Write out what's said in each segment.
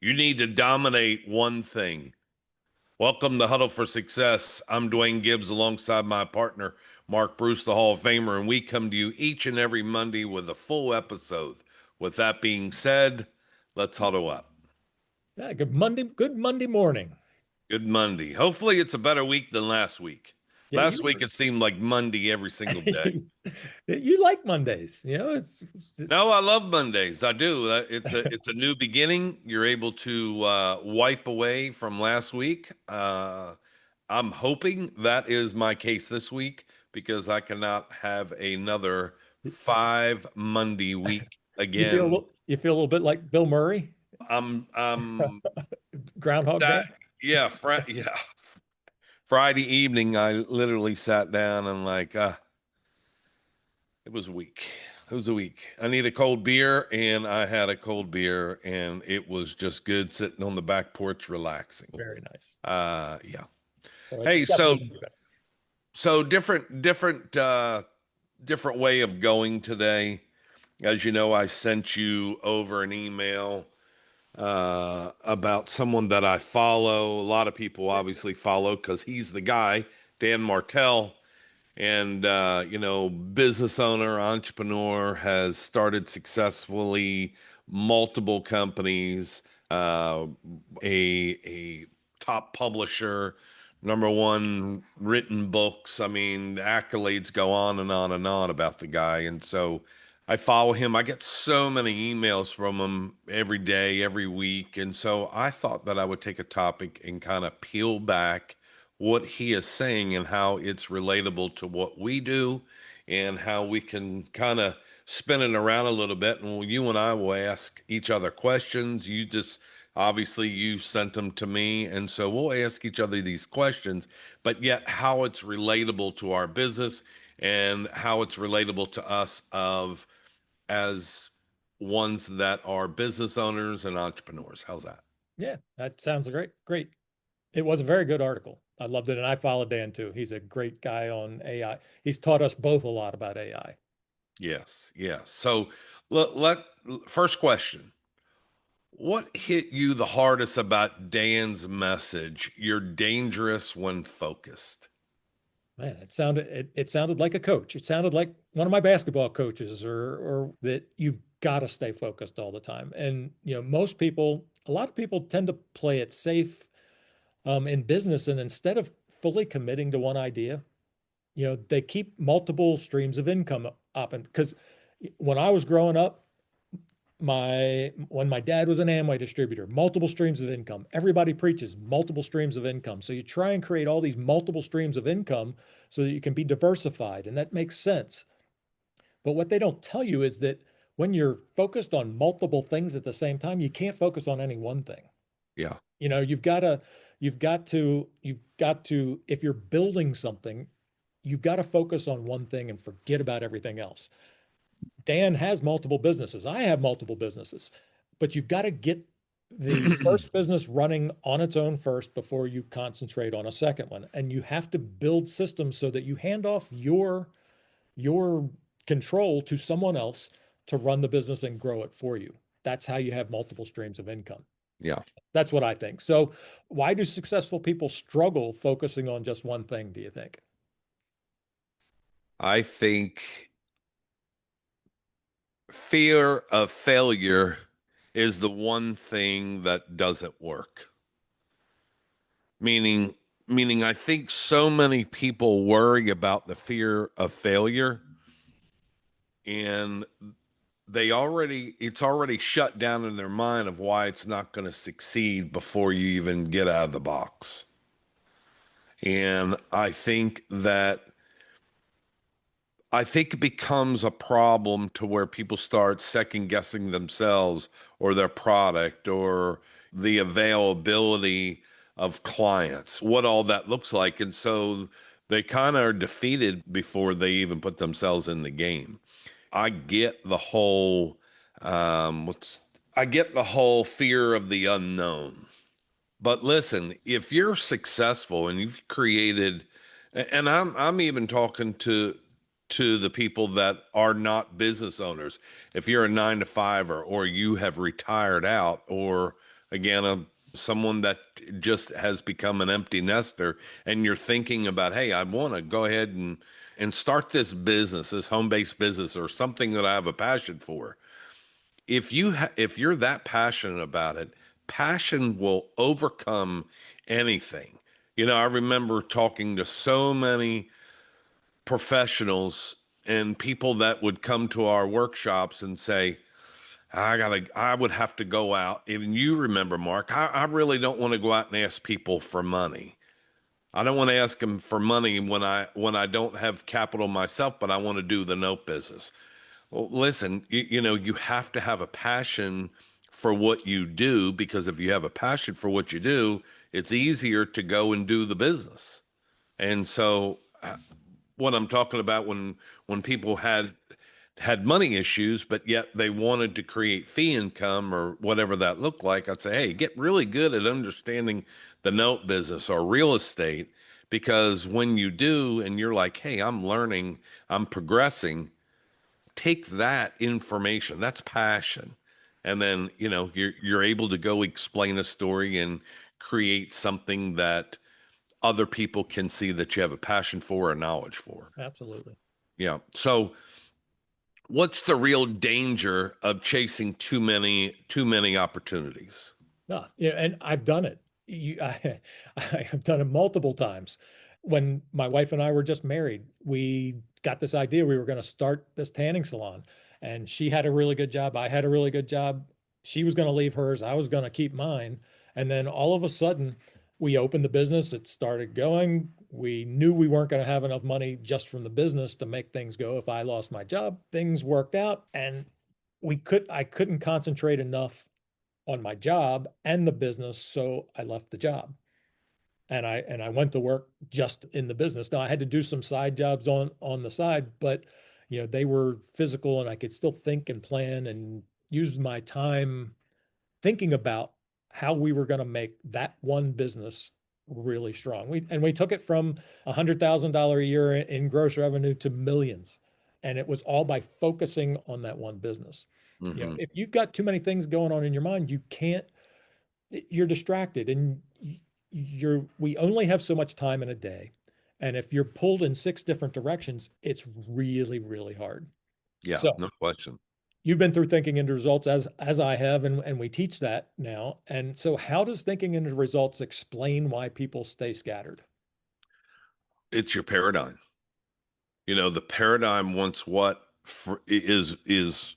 You need to dominate one thing. Welcome to Huddle for Success. I'm Duane Gibbs alongside my partner, Mark Bruce, the Hall of Famer, and we come to you each and every Monday with a full episode. With that being said, let's huddle up. Yeah, good Monday morning. Good Monday. Hopefully, it's a better week than last week. Yeah, Last week, it seemed like Monday every single day. you like Mondays, No, I love Mondays. I do. It's a new beginning. You're able to wipe away from last week. I'm hoping that is my case this week because I cannot have another five Monday week again. you feel a little bit like Bill Murray, I'm Groundhog that Day. yeah, yeah. Friday evening, I literally sat down and it was a week. It was a week. I need a cold beer, and I had a cold beer, and it was just good sitting on the back porch relaxing. Very nice. Yeah. So it Hey, definitely so can be better. so different way of going today. As you know, I sent you over an email about someone that I follow. A lot of people obviously follow because he's the guy, Dan Martell. And business owner, entrepreneur, has started successfully multiple companies, a top publisher, number one written books. I mean, accolades go on and on and on about the guy. And so I follow him. I get so many emails from him every day, every week. And so I thought that I would take a topic and kind of peel back what he is saying and how it's relatable to what we do and how we can kind of spin it around a little bit. And you and I will ask each other questions. You just obviously you sent them to me. And so we'll ask each other these questions, but yet how it's relatable to our business and how it's relatable to us of as ones that are business owners and entrepreneurs. How's that? Yeah, that sounds great. Great. It was a very good article. I loved it, and I followed Dan too. He's a great guy on AI. He's taught us both a lot about AI. Yes, yes. So let first question. What hit you the hardest about Dan's message? You're dangerous when focused. Man, it sounded like a coach. It sounded like one of my basketball coaches, or that you've got to stay focused all the time. And a lot of people tend to play it safe in business, and instead of fully committing to one idea, they keep multiple streams of income up. And because when I was growing up, when my dad was an Amway distributor, multiple streams of income. Everybody preaches multiple streams of income. So you try and create all these multiple streams of income so that you can be diversified, and that makes sense. But what they don't tell you is that when you're focused on multiple things at the same time, you can't focus on any one thing. Yeah. You've got to, if you're building something, you've got to focus on one thing and forget about everything else. Dan has multiple businesses. I have multiple businesses, but you've got to get the first business running on its own first before you concentrate on a second one. And you have to build systems so that you hand off your control to someone else to run the business and grow it for you. That's how you have multiple streams of income. Yeah. That's what I think. So, why do successful people struggle focusing on just one thing, do you think? I think fear of failure is the one thing that doesn't work. Meaning, meaning I think so many people worry about the fear of failure and it's already shut down in their mind of why it's not going to succeed before you even get out of the box. And I think it becomes a problem to where people start second guessing themselves or their product or the availability of clients, what all that looks like. And so they kind of are defeated before they even put themselves in the game. I get the whole what's I get the whole fear of the unknown. But listen, if you're successful and you've created, and I'm even talking to the people that are not business owners. If you're a 9 to 5 or you have retired out or again, someone that just has become an empty nester, and you're thinking about, hey, I want to go ahead and start this business, this home-based business, or something that I have a passion for. If you're that passionate about it, passion will overcome anything. I remember talking to so many professionals and people that would come to our workshops and say, I would have to go out. Even you remember, Mark, I really don't want to go out and ask people for money. I don't want to ask them for money when I don't have capital myself, but I want to do the note business. Well, listen, you have to have a passion for what you do, because if you have a passion for what you do, it's easier to go and do the business. And so, what I'm talking about, when people had money issues, but yet they wanted to create fee income or whatever that looked like, I'd say, hey, get really good at understanding the note business or real estate, because when you do and you're like, hey, I'm learning, I'm progressing, take that information, that's passion. And then, you're able to go explain a story and create something that other people can see that you have a passion for or knowledge for. Absolutely. Yeah. So what's the real danger of chasing too many opportunities? Yeah, and I've done it. I have done it multiple times. When my wife and I were just married, we got this idea we were going to start this tanning salon, and she had a really good job. I had a really good job. She was going to leave hers. I was going to keep mine. And then all of a sudden, we opened the business. It started going. We knew we weren't going to have enough money just from the business to make things go. If I lost my job, things worked out, and I couldn't concentrate enough on my job and the business, so I left the job and I went to work just in the business. Now I had to do some side jobs on the side, but they were physical and I could still think and plan and use my time thinking about how we were going to make that one business really strong. We took it from $100,000 a year in gross revenue to millions. And it was all by focusing on that one business. Hmm. If you've got too many things going on in your mind, you can't, you're distracted and we only have so much time in a day. And if you're pulled in six different directions, it's really, really hard. Yeah, So no question. you've been through thinking into results as I have, and we teach that now. And so how does thinking into results explain why people stay scattered? It's your paradigm. The paradigm wants is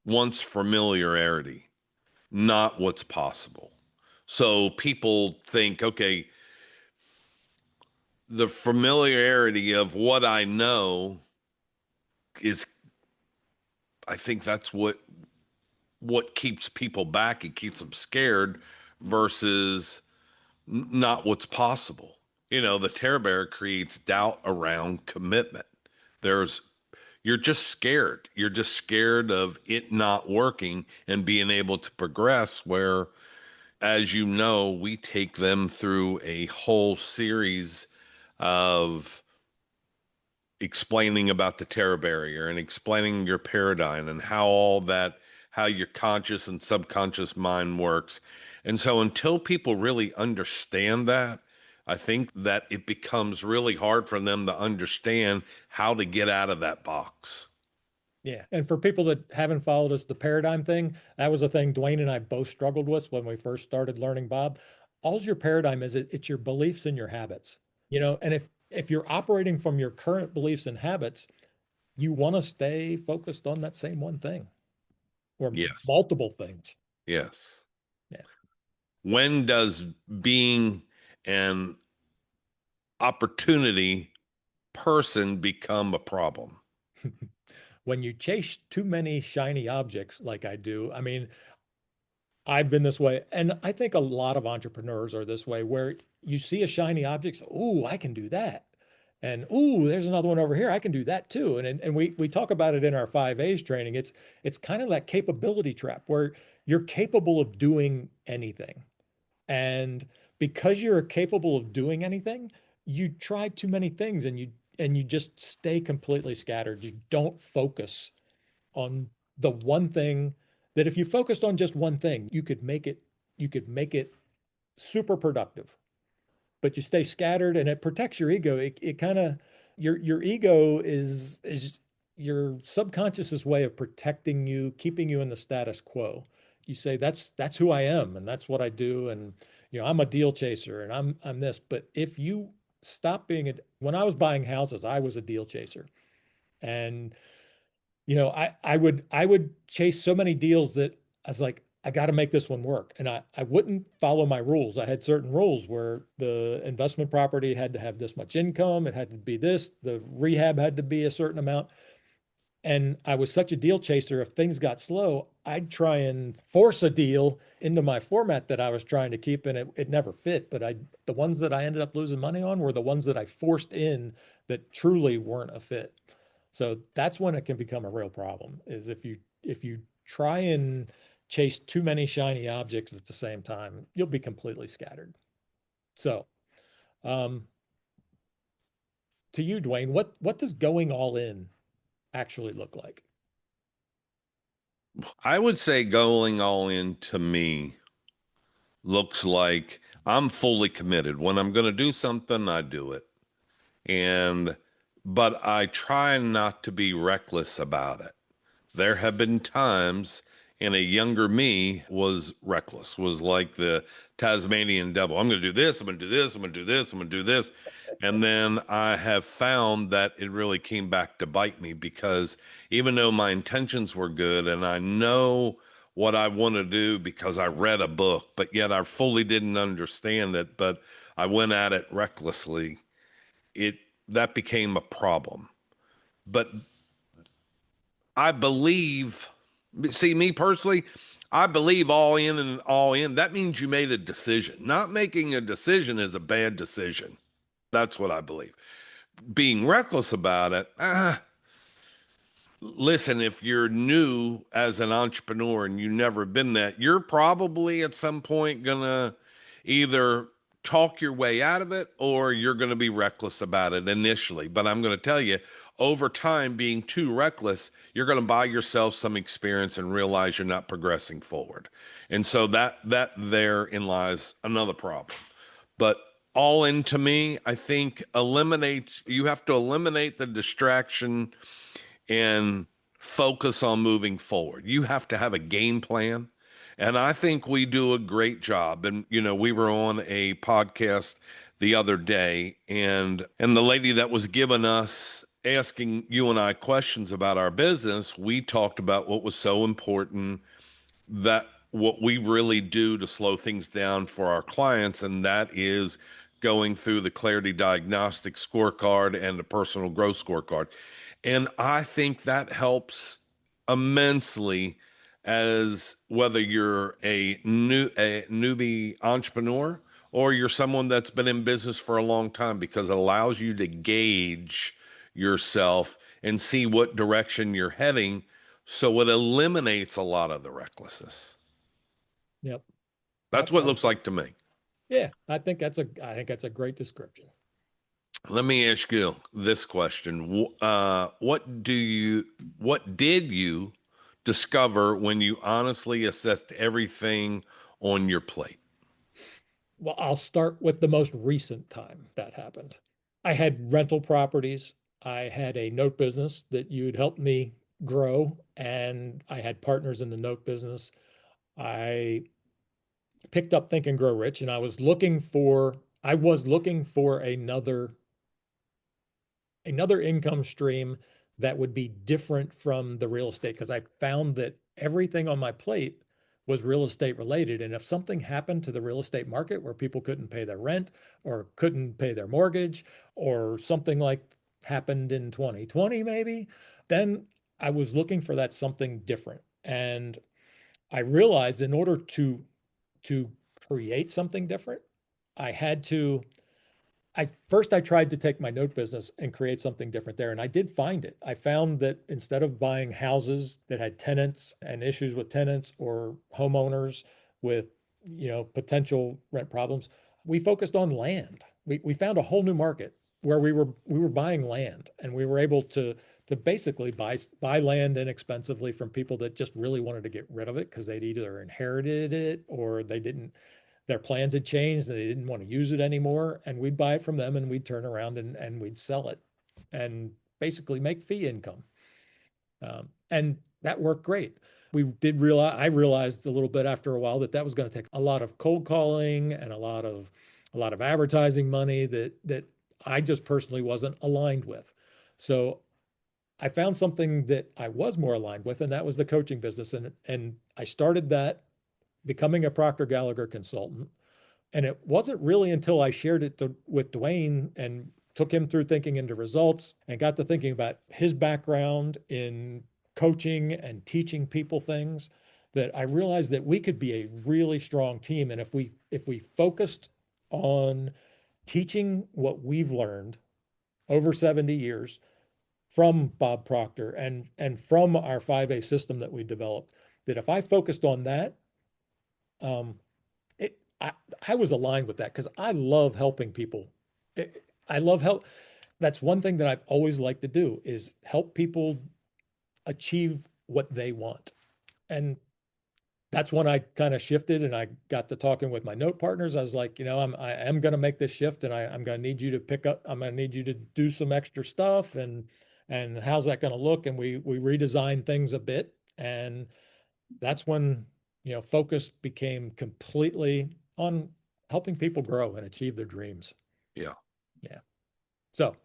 wants familiarity, not what's possible. So people think, okay, the familiarity of what I know is, I think that's what keeps people back. It keeps them scared versus not what's possible. The terror bear creates doubt around commitment. There's You're just scared. You're just scared of it not working and being able to progress. Where, as you know, we take them through a whole series of explaining about the terror barrier and explaining your paradigm and how your conscious and subconscious mind works. And so until people really understand that, I think that it becomes really hard for them to understand how to get out of that box. Yeah. And for people that haven't followed us, the paradigm thing, that was a thing Dwayne and I both struggled with when we first started learning Bob. All's your paradigm is it's your beliefs and your habits. And if you're operating from your current beliefs and habits, you want to stay focused on that same one thing or Yes. multiple things. Yes. Yeah. When does being an opportunity person become a problem? When you chase too many shiny objects like I do, I mean, I've been this way, and I think a lot of entrepreneurs are this way, where you see a shiny object, so, ooh, I can do that. And ooh, there's another one over here. I can do that too. And we talk about it in our 5 A's training. It's kind of that capability trap where you're capable of doing anything. And because you're capable of doing anything, you try too many things and you just stay completely scattered. You don't focus on the one thing that if you focused on just one thing, you could make it you could make it super productive, but you stay scattered and it protects your ego. It kind of your ego is your subconscious's way of protecting you, keeping you in the status quo. You say that's who I am and that's what I do, and I'm a deal chaser and I'm this. But if you stop being a when I was buying houses, I was a deal chaser. And I would chase so many deals that I was like, I got to make this one work. And I wouldn't follow my rules. I had certain rules where the investment property had to have this much income, it had to be this, the rehab had to be a certain amount. And I was such a deal chaser. If things got slow, I'd try and force a deal into my format that I was trying to keep, and it never fit. But the ones that I ended up losing money on were the ones that I forced in that truly weren't a fit. So that's when it can become a real problem, is if you try and chase too many shiny objects at the same time, you'll be completely scattered. So, um, to you, Dwayne, what does going all in actually look like? I would say going all in to me looks like I'm fully committed. When I'm going to do something, I do it. And, but I try not to be reckless about it. There have been times, and a younger me was reckless, was like the Tasmanian devil. I'm going to do this, I'm going to do this, I'm going to do this, I'm going to do this. And then I have found that it really came back to bite me because even though my intentions were good and I know what I want to do because I read a book, but yet I fully didn't understand it, but I went at it recklessly, it that became a problem. But I believe, see, me personally, I believe all in and all in. That means you made a decision. Not making a decision is a bad decision. That's what I believe. Being reckless about it, listen, if you're new as an entrepreneur and you've never been that, you're probably at some point gonna either talk your way out of it or you're gonna be reckless about it initially. But I'm gonna tell you, over time, being too reckless, you're gonna buy yourself some experience and realize you're not progressing forward. And so that therein lies another problem. But all in to me, I think you have to eliminate the distraction and focus on moving forward. You have to have a game plan. And I think we do a great job. And, we were on a podcast the other day, and the lady that was giving us asking you and I questions about our business, we talked about what was so important, that what we really do to slow things down for our clients, and that is going through the Clarity Diagnostic Scorecard and the Personal Growth Scorecard. And I think that helps immensely, as whether you're a newbie entrepreneur or you're someone that's been in business for a long time, because it allows you to gauge yourself and see what direction you're heading, so it eliminates a lot of the recklessness. Yep. That's what it looks like to me. Yeah, I think that's a great description. Let me ask you this question. What did you discover when you honestly assessed everything on your plate? Well, I'll start with the most recent time that happened. I had rental properties. I had a note business that you'd helped me grow, and I had partners in the note business. I picked up Think and Grow Rich, and I was looking for another income stream that would be different from the real estate, because I found that everything on my plate was real estate related. And if something happened to the real estate market where people couldn't pay their rent or couldn't pay their mortgage, or something like happened in 2020, maybe, then I was looking for that something different. And I realized in order to create something different, I had to I tried to take my note business and create something different there, and I did find it. I found that instead of buying houses that had tenants and issues with tenants, or homeowners with, potential rent problems, we focused on land. We found a whole new market. where we were buying land, and we were able to basically buy land inexpensively from people that just really wanted to get rid of it because they'd either inherited it or they didn't, their plans had changed and they didn't want to use it anymore. And we'd buy it from them and we'd turn around and we'd sell it and basically make fee income. And that worked great. We did realize, I realized a little bit after a while that that was going to take a lot of cold calling and a lot of advertising money that I just personally wasn't aligned with. So I found something that I was more aligned with, and that was the coaching business. And I started that, becoming a Procter Gallagher consultant. And it wasn't really until I shared it with Duane and took him through thinking into results and got to thinking about his background in coaching and teaching people things that I realized that we could be a really strong team. And if we focused on teaching what we've learned over 70 years from Bob Proctor and from our 5A system that we developed, that if I focused on that, um, I was aligned with that because I love helping people. I love help. That's one thing that I've always liked to do is help people achieve what they want. And that's when I kind of shifted and I got to talking with my note partners. I was like, I am going to make this shift and I'm going to need you to pick up, I'm going to need you to do some extra stuff. And how's that going to look? And we redesigned things a bit. And that's when, focus became completely on helping people grow and achieve their dreams. Yeah. Yeah. So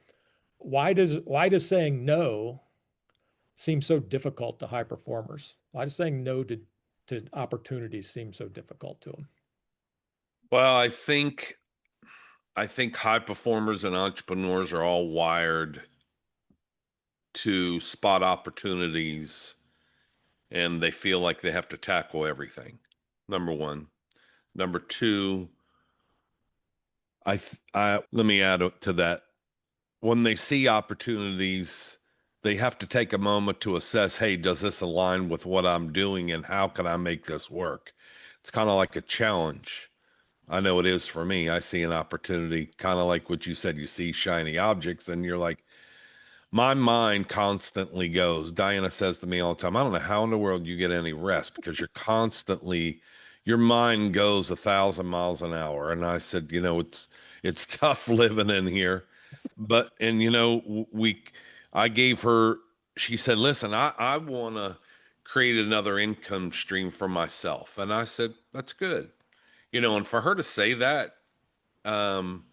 why does saying no seem so difficult to high performers? Why does saying no to opportunities seem so difficult to them? Well, I think high performers and entrepreneurs are all wired to spot opportunities and they feel like they have to tackle everything. Number one. Number two, I let me add to that. When they see opportunities, they have to take a moment to assess, hey, does this align with what I'm doing and how can I make this work? It's kind of like a challenge. I know it is for me. I see an opportunity, kind of like what you said, you see shiny objects and you're like, my mind constantly goes. Diana says to me all the time, I don't know how in the world you get any rest because you're constantly, your mind goes 1,000 miles an hour. And I said, it's tough living in here. But, and I gave her, she said, listen, I want to create another income stream for myself. And I said, that's good. And for her to say that, um,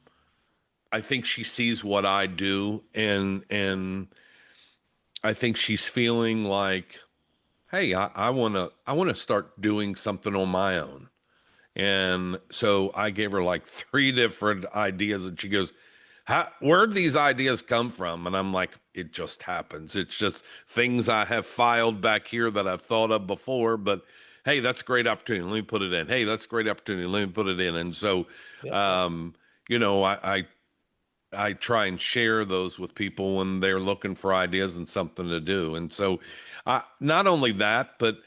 I think she sees what I do and I think she's feeling like, hey, I want to start doing something on my own. And so I gave her like three different ideas, and she goes, where'd these ideas come from? And I'm like, it just happens. It's just things I have filed back here that I've thought of before, but hey, that's a great opportunity. Let me put it in. Hey, that's a great opportunity. Let me put it in. And so, Yeah. um, I try and share those with people when they're looking for ideas and something to do. And so, not only that, but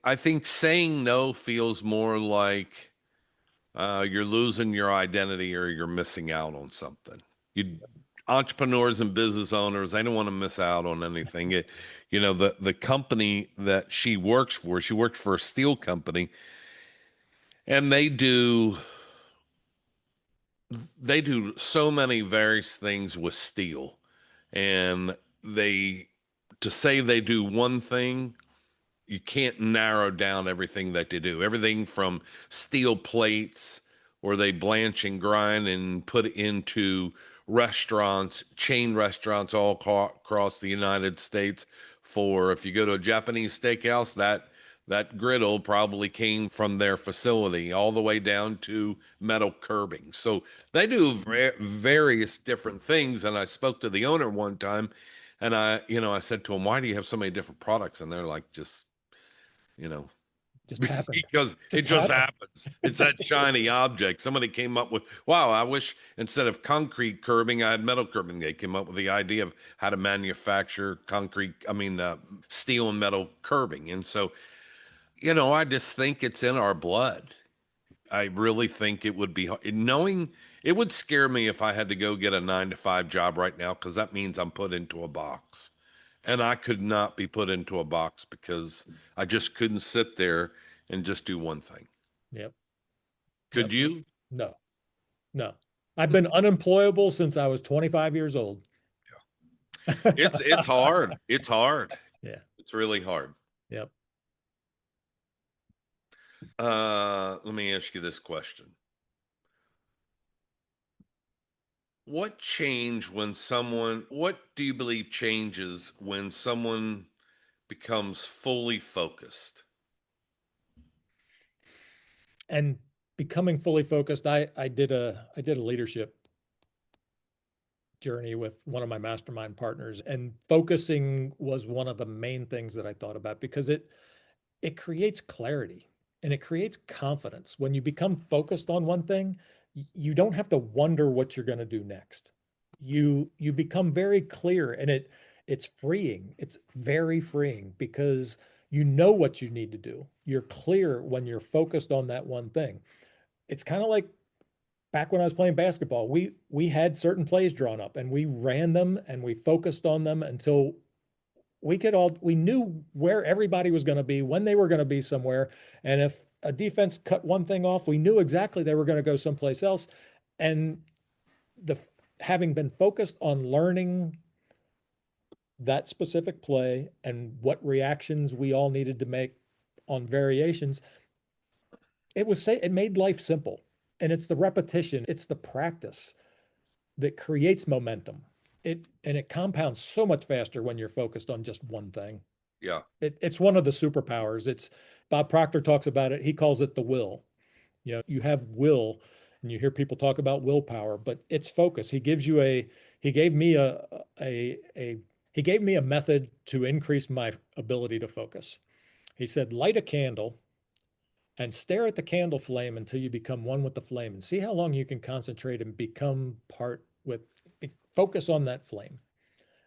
I think saying no feels more like you're losing your identity or you're missing out on something. You entrepreneurs and business owners, they don't want to miss out on anything. The company that she worked for a steel company, and they do so many various things with steel. And they to say they do one thing, you can't narrow down everything that they do. Everything from steel plates, or they blanch and grind and put into restaurants, chain restaurants all across the United States. For if you go to a Japanese steakhouse, that griddle probably came from their facility, all the way down to metal curbing. So they do various different things. And I spoke to the owner one time, and I said to him, "Why do you have so many different products?" And they're like, "Just you know, Just happened. because it Just just happened. happens. It's that shiny object." Somebody came up with, wow, I wish instead of concrete curbing, I had metal curbing. They came up with the idea of how to manufacture steel and metal curbing. And so, I just think it's in our blood. I really think it would be knowing it would scare me if I had to go get a 9 to 5 job right now because that means I'm put into a box. And I could not be put into a box because I just couldn't sit there and just do one thing. Yep. Could Yep. you? No, no. I've been unemployable since I was 25 years old. It's hard. It's hard. Yeah. It's really hard. Yep. Let me ask you this question. What do you believe changes when someone becomes fully focused? And becoming fully focused, I did a leadership journey with one of my mastermind partners, and focusing was one of the main things that I thought about because it creates clarity and it creates confidence. When you become focused on one thing, you don't have to wonder what you're going to do next. You become very clear, and it's freeing. It's very freeing because you know what you need to do. You're clear when you're focused on that one thing. It's kind of like back when I was playing basketball. We had certain plays drawn up and we ran them and we focused on them until we knew where everybody was going to be, when they were going to be somewhere. And if a defense cut one thing off, we knew exactly they were going to go someplace else. And the having been focused on learning that specific play and what reactions we all needed to make on variations, it made life simple. And it's the repetition, it's the practice that creates momentum. It compounds so much faster when you're focused on just one thing. Yeah. It's one of the superpowers. It's Bob Proctor talks about it. He calls it the will. You have will, and you hear people talk about willpower, but it's focus. He gave me a he gave me a method to increase my ability to focus. He said, light a candle and stare at the candle flame until you become one with the flame and see how long you can concentrate and become part with focus on that flame.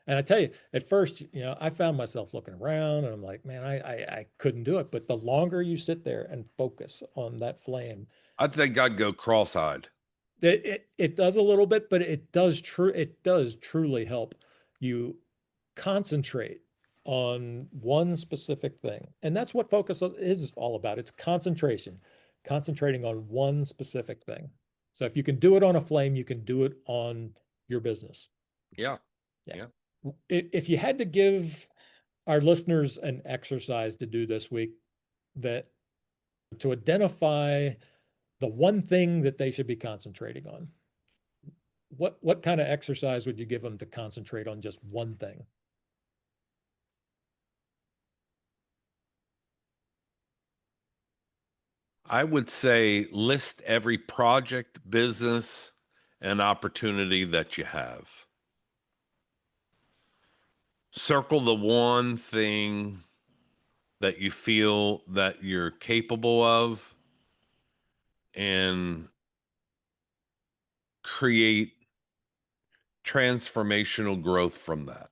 And I tell you, at first, I found myself looking around and I'm like, man, I couldn't do it. But the longer you sit there and focus on that flame, I think I'd go cross-eyed. it does a little bit, but it does truly help you concentrate on one specific thing. And that's what focus is all about. It's concentration, concentrating on one specific thing. So if you can do it on a flame, you can do it on your business. Yeah. Yeah. Yeah. If you had to give our listeners an exercise to do this week, that to identify the one thing that they should be concentrating on, what kind of exercise would you give them to concentrate on just one thing? I would say list every project, business, and opportunity that you have. Circle the one thing that you feel that you're capable of and create transformational growth from that.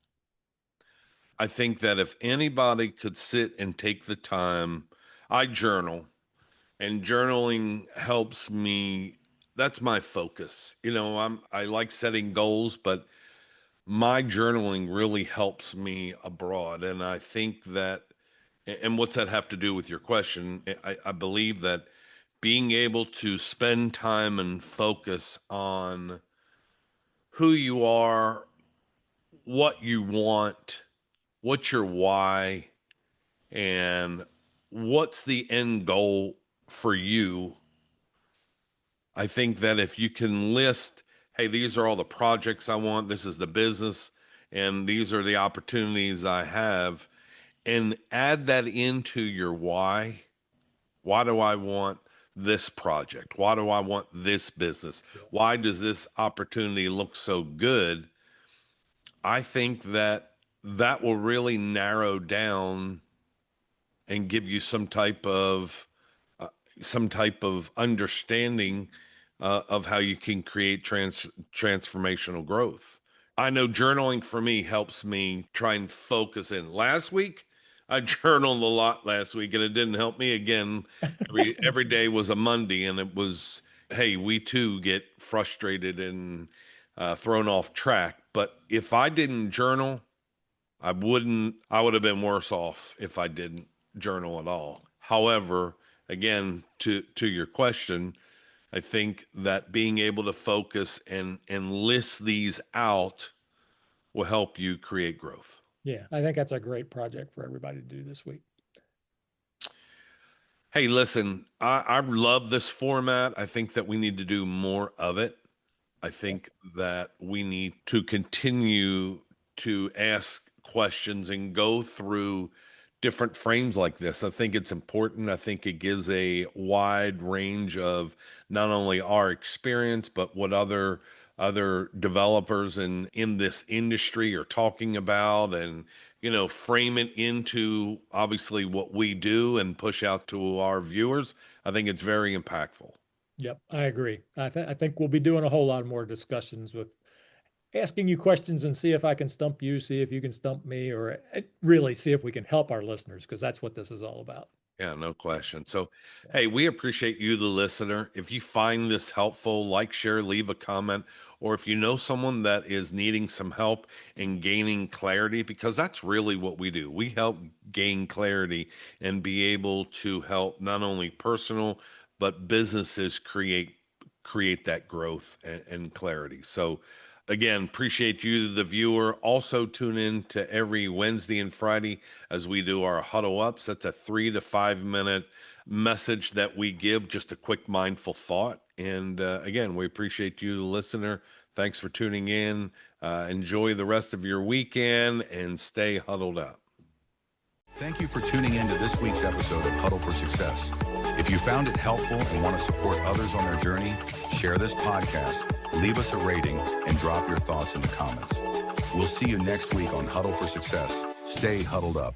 I think that if anybody could sit and take the time, I journal, and journaling helps me. That's my focus. I like setting goals, but my journaling really helps me abroad. And I think that, and what's that have to do with your question? I believe that being able to spend time and focus on who you are, what you want, what's your why, and what's the end goal for you. I think that if you can list, hey, these are all the projects I want, this is the business, and these are the opportunities I have, and add that into your why. Why do I want this project? Why do I want this business? Yeah. Why does this opportunity look so good? I think that that will really narrow down and give you uh, some type of understanding of how you can create transformational growth. I know journaling for me helps me try and focus in. Last week, I journaled a lot last week, and it didn't help me again. Every day was a Monday, and it was, hey, we too get frustrated and thrown off track. But if I didn't journal, I would have been worse off if I didn't journal at all. However, again, to your question, I think that being able to focus and list these out will help you create growth. Yeah, I think that's a great project for everybody to do this week. Hey, listen, I love this format. I think that we need to do more of it. I Yeah. think that we need to continue to ask questions and go through different frames like this. I think it's important. I think it gives a wide range of not only our experience, but what other developers in this industry are talking about, and frame it into obviously what we do and push out to our viewers. I think it's very impactful. Yep, I agree. I think we'll be doing a whole lot more discussions with asking you questions and see if I can stump you, see if you can stump me, or really see if we can help our listeners, because that's what this is all about. Yeah, no Yeah, question. So, yeah, hey, we appreciate you, the listener. If you find this helpful, like, share, leave a comment, or if you know someone that is needing some help in gaining clarity, because that's really what we do. We help gain clarity and be able to help not only personal, but businesses create that growth and clarity. So, again, appreciate you, the viewer. Also, tune in to every Wednesday and Friday as we do our huddle ups. That's a 3 to 5 minute message that we give, just a quick mindful thought. And again, we appreciate you, the listener. Thanks for tuning in. Enjoy the rest of your weekend and stay huddled up. Thank you for tuning in to this week's episode of Huddle for Success. If you found it helpful and want to support others on their journey, share this podcast, leave us a rating, and drop your thoughts in the comments. We'll see you next week on Huddle for Success. Stay huddled up.